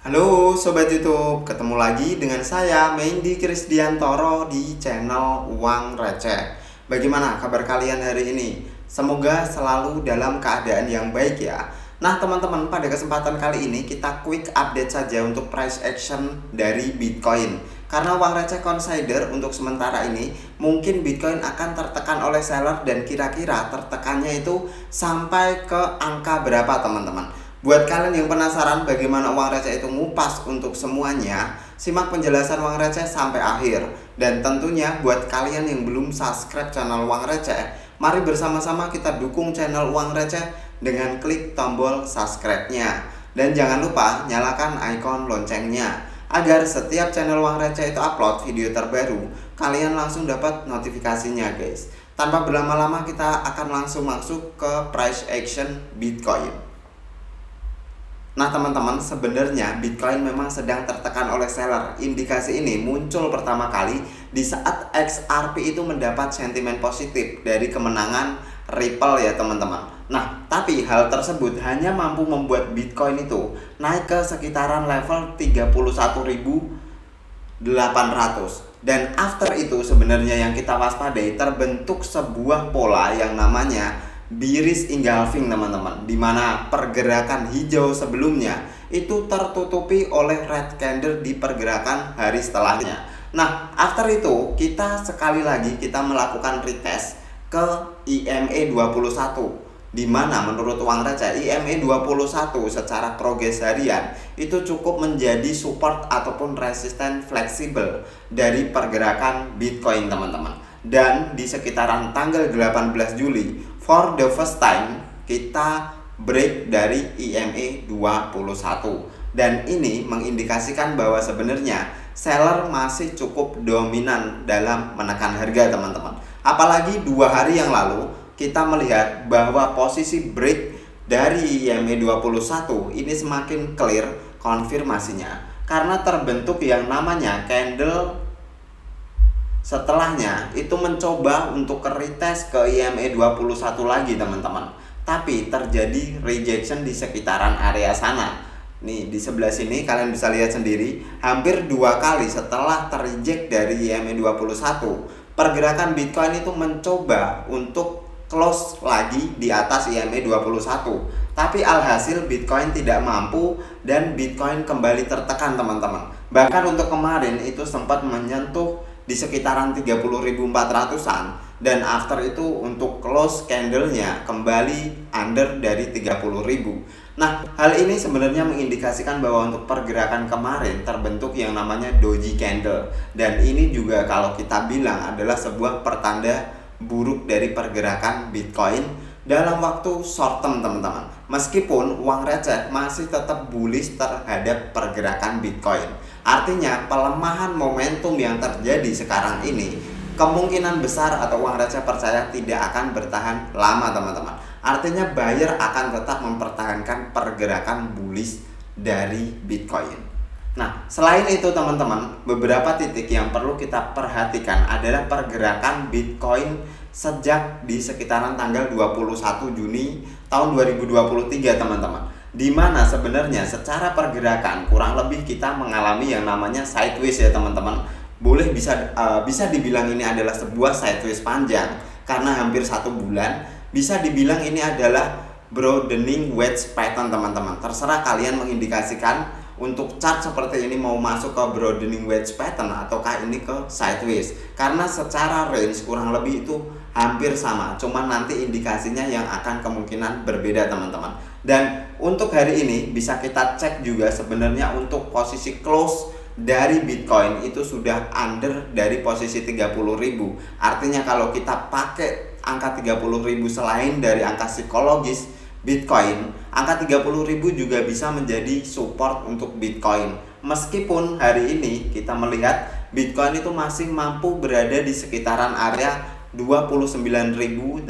Halo Sobat YouTube, ketemu lagi dengan saya Mendy Krisdiantoro di channel Uang Receh. Bagaimana kabar kalian hari ini? Semoga selalu dalam keadaan yang baik ya. Nah teman-teman, pada kesempatan kali ini kita quick update saja untuk price action dari Bitcoin. Karena Uang Receh consider untuk sementara ini mungkin Bitcoin akan tertekan oleh seller, dan kira-kira tertekannya itu sampai ke angka berapa teman-teman. Buat kalian yang penasaran bagaimana Uang Receh itu ngupas untuk semuanya, simak penjelasan Uang Receh sampai akhir. Dan tentunya buat kalian yang belum subscribe channel Uang Receh, mari bersama-sama kita dukung channel Uang Receh dengan klik tombol subscribe-nya. Dan jangan lupa nyalakan ikon loncengnya, agar setiap channel Uang Receh itu upload video terbaru, kalian langsung dapat notifikasinya guys. Tanpa berlama-lama kita akan langsung masuk ke price action Bitcoin. Nah teman-teman, sebenarnya Bitcoin memang sedang tertekan oleh seller. Indikasi ini muncul pertama kali di saat XRP itu mendapat sentimen positif dari kemenangan Ripple ya teman-teman. Nah, tapi hal tersebut hanya mampu membuat Bitcoin itu naik ke sekitaran level 31.800. Dan after itu sebenarnya yang kita waspadai, terbentuk sebuah pola yang namanya bearish engulfing teman-teman, dimana pergerakan hijau sebelumnya itu tertutupi oleh red candle di pergerakan hari setelahnya. Nah after itu kita sekali lagi kita melakukan retest ke IMA 21, dimana menurut Uang Receh IMA 21 secara progres harian itu cukup menjadi support ataupun resisten fleksibel dari pergerakan Bitcoin teman-teman. Dan di sekitaran tanggal 18 Juli for the first time kita break dari IMA 21, dan ini mengindikasikan bahwa sebenarnya seller masih cukup dominan dalam menekan harga teman-teman. Apalagi 2 hari yang lalu kita melihat bahwa posisi break dari IMA 21 ini semakin clear konfirmasinya, karena terbentuk yang namanya candle setelahnya itu mencoba untuk retest ke IMA 21 lagi teman-teman, tapi terjadi rejection di sekitaran area sana. Nih di sebelah sini kalian bisa lihat sendiri, hampir 2 kali setelah terreject dari IMA 21, pergerakan Bitcoin itu mencoba untuk close lagi di atas IMA 21, tapi alhasil Bitcoin tidak mampu dan Bitcoin kembali tertekan teman-teman. Bahkan untuk kemarin itu sempat menyentuh di sekitaran 30.400-an, dan after itu untuk close candlenya kembali under dari 30.000. Nah hal ini sebenarnya mengindikasikan bahwa untuk pergerakan kemarin terbentuk yang namanya doji candle, dan ini juga kalau kita bilang adalah sebuah pertanda buruk dari pergerakan Bitcoin dalam waktu short term teman-teman. Meskipun Uang Receh masih tetap bullish terhadap pergerakan Bitcoin, artinya pelemahan momentum yang terjadi sekarang ini kemungkinan besar atau Uang Receh percaya tidak akan bertahan lama teman-teman. Artinya buyer akan tetap mempertahankan pergerakan bullish dari Bitcoin. Nah selain itu teman-teman, beberapa titik yang perlu kita perhatikan adalah pergerakan Bitcoin sejak di sekitaran tanggal 21 Juni tahun 2023 teman-teman, dimana sebenarnya secara pergerakan kurang lebih kita mengalami yang namanya sideways ya teman-teman. Boleh bisa dibilang ini adalah sebuah sideways panjang karena hampir 1 bulan. Bisa dibilang ini adalah broadening wedge pattern teman-teman. Terserah kalian mengindikasikan untuk chart seperti ini mau masuk ke broadening wedge pattern ataukah ini ke sideways, karena secara range kurang lebih itu hampir sama, cuman nanti indikasinya yang akan kemungkinan berbeda teman-teman. Dan untuk hari ini bisa kita cek juga sebenarnya untuk posisi close dari Bitcoin itu sudah under dari posisi 30.000. Artinya kalau kita pakai angka 30.000 selain dari angka psikologis Bitcoin, angka 30.000 juga bisa menjadi support untuk Bitcoin. Meskipun hari ini kita melihat Bitcoin itu masih mampu berada di sekitaran area 29.849.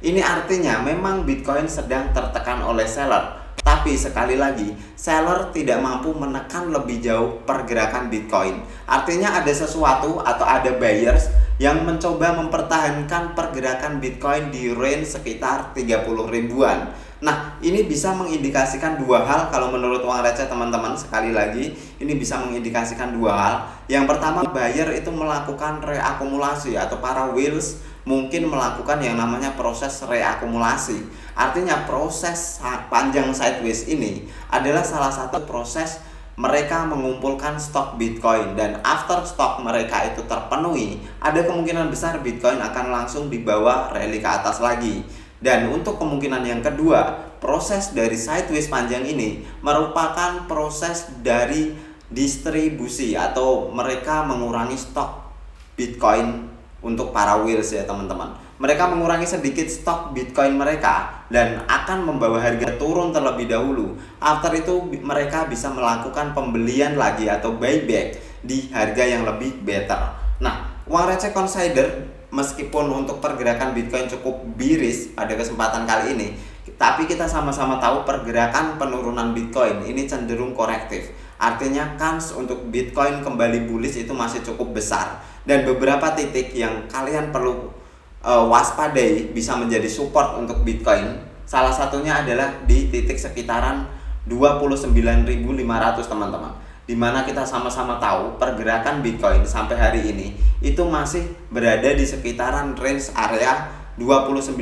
Ini artinya memang Bitcoin sedang tertekan oleh seller. Tapi sekali lagi, seller tidak mampu menekan lebih jauh pergerakan Bitcoin. Artinya ada sesuatu atau ada buyers yang mencoba mempertahankan pergerakan Bitcoin di range sekitar 30 ribuan. Nah, ini bisa mengindikasikan dua hal kalau menurut uang receh teman-teman. Sekali lagi, ini bisa mengindikasikan dua hal. Yang pertama, buyer itu melakukan reakumulasi atau para whales mungkin melakukan yang namanya proses reakumulasi. Artinya proses panjang sideways ini adalah salah satu proses mereka mengumpulkan stok Bitcoin, dan after stok mereka itu terpenuhi, ada kemungkinan besar Bitcoin akan langsung dibawa rally ke atas lagi. Dan untuk kemungkinan yang kedua, proses dari sideways panjang ini merupakan proses dari distribusi atau mereka mengurangi stok Bitcoin untuk para whales ya teman-teman. Mereka mengurangi sedikit stok Bitcoin mereka dan akan membawa harga turun terlebih dahulu. After itu mereka bisa melakukan pembelian lagi atau buyback di harga yang lebih better. Nah, uang receh consider meskipun untuk pergerakan Bitcoin cukup bearish pada kesempatan kali ini, tapi kita sama-sama tahu pergerakan penurunan Bitcoin ini cenderung korektif. Artinya kans untuk Bitcoin kembali bullish itu masih cukup besar. Dan beberapa titik yang kalian perlu waspadai bisa menjadi support untuk Bitcoin. Salah satunya adalah di titik sekitaran 29.500 teman-teman. Dimana kita sama-sama tahu pergerakan Bitcoin sampai hari ini itu masih berada di sekitaran range area 29.500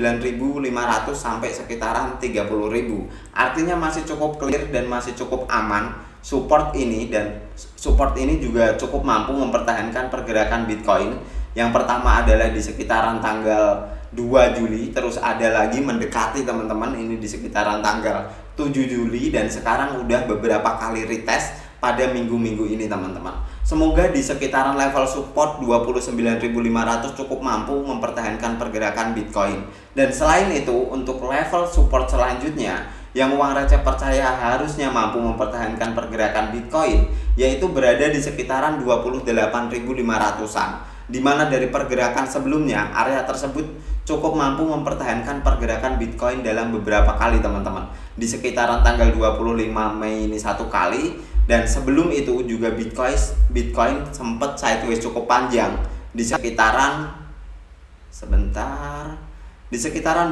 sampai sekitaran 30.000. Artinya masih cukup clear dan masih cukup aman support ini, dan support ini juga cukup mampu mempertahankan pergerakan Bitcoin. Yang pertama adalah di sekitaran tanggal 2 Juli, terus ada lagi mendekati teman-teman ini di sekitaran tanggal 7 Juli, dan sekarang udah beberapa kali retest pada minggu-minggu ini teman-teman. Semoga di sekitaran level support 29.500 cukup mampu mempertahankan pergerakan Bitcoin. Dan selain itu, untuk level support selanjutnya yang uang receh percaya harusnya mampu mempertahankan pergerakan Bitcoin, yaitu berada di sekitaran 28.500-an, di mana dari pergerakan sebelumnya area tersebut cukup mampu mempertahankan pergerakan Bitcoin dalam beberapa kali teman-teman. Di sekitaran tanggal 25 Mei ini satu kali, dan sebelum itu juga Bitcoin sempat sideways cukup panjang di sekitaran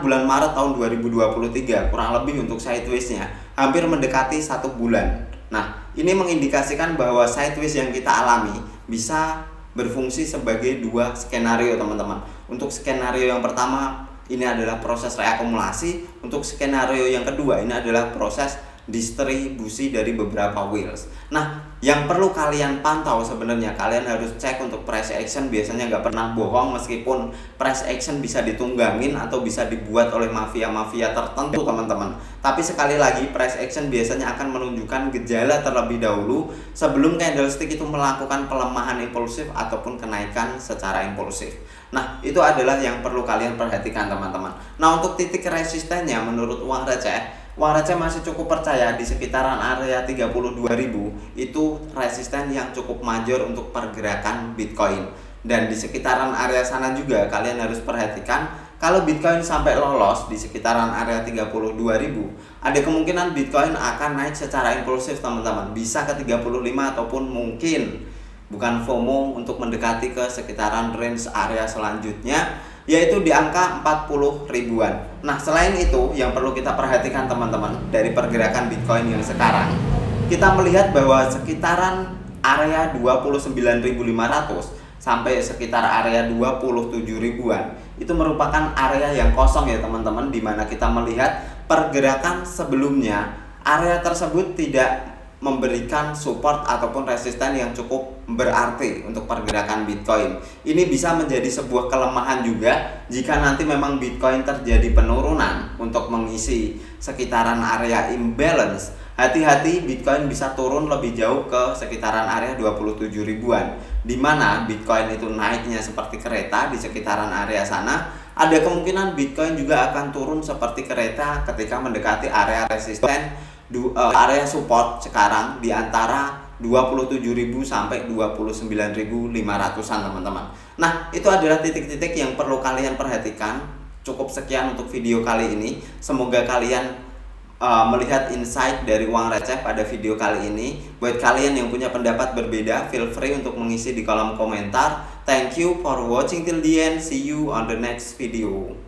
bulan Maret tahun 2023, kurang lebih untuk sidewaysnya hampir mendekati 1 bulan. Nah, ini mengindikasikan bahwa sideways yang kita alami bisa berfungsi sebagai dua skenario teman-teman. Untuk skenario yang pertama ini adalah proses reakumulasi, untuk skenario yang kedua ini adalah proses distribusi dari beberapa whales. Nah, yang perlu kalian pantau sebenarnya, kalian harus cek untuk price action. Biasanya nggak pernah bohong, meskipun price action bisa ditunggangin atau bisa dibuat oleh mafia-mafia tertentu teman-teman. Tapi sekali lagi, price action biasanya akan menunjukkan gejala terlebih dahulu sebelum candlestick itu melakukan pelemahan impulsif ataupun kenaikan secara impulsif. Nah, itu adalah yang perlu kalian perhatikan teman-teman. Nah, untuk titik resistennya menurut uang receh masih cukup percaya di sekitaran area 32.000 itu resisten yang cukup major untuk pergerakan Bitcoin. Dan di sekitaran area sana juga kalian harus perhatikan, kalau Bitcoin sampai lolos di sekitaran area 32.000, ada kemungkinan Bitcoin akan naik secara impulsif teman-teman, bisa ke 35 ataupun mungkin bukan FOMO untuk mendekati ke sekitaran range area selanjutnya, yaitu di angka 40 ribuan. Nah, selain itu yang perlu kita perhatikan teman-teman dari pergerakan Bitcoin yang sekarang, kita melihat bahwa sekitaran area 29.500 sampai sekitar area 27 ribuan itu merupakan area yang kosong ya teman-teman, di mana kita melihat pergerakan sebelumnya area tersebut tidak memberikan support ataupun resisten yang cukup berarti untuk pergerakan Bitcoin. Ini bisa menjadi sebuah kelemahan juga jika nanti memang Bitcoin terjadi penurunan untuk mengisi sekitaran area imbalance. Hati-hati, Bitcoin bisa turun lebih jauh ke sekitaran area 27 ribuan, di mana Bitcoin itu naiknya seperti kereta di sekitaran area sana. Ada kemungkinan Bitcoin juga akan turun seperti kereta ketika mendekati area resisten area support sekarang di antara 27.000 sampai 29.500-an teman-teman. Nah, itu adalah titik-titik yang perlu kalian perhatikan. Cukup sekian untuk video kali ini. Semoga kalian melihat insight dari uang receh pada video kali ini. Buat kalian yang punya pendapat berbeda, feel free untuk mengisi di kolom komentar. Thank you for watching till the end. See you on the next video.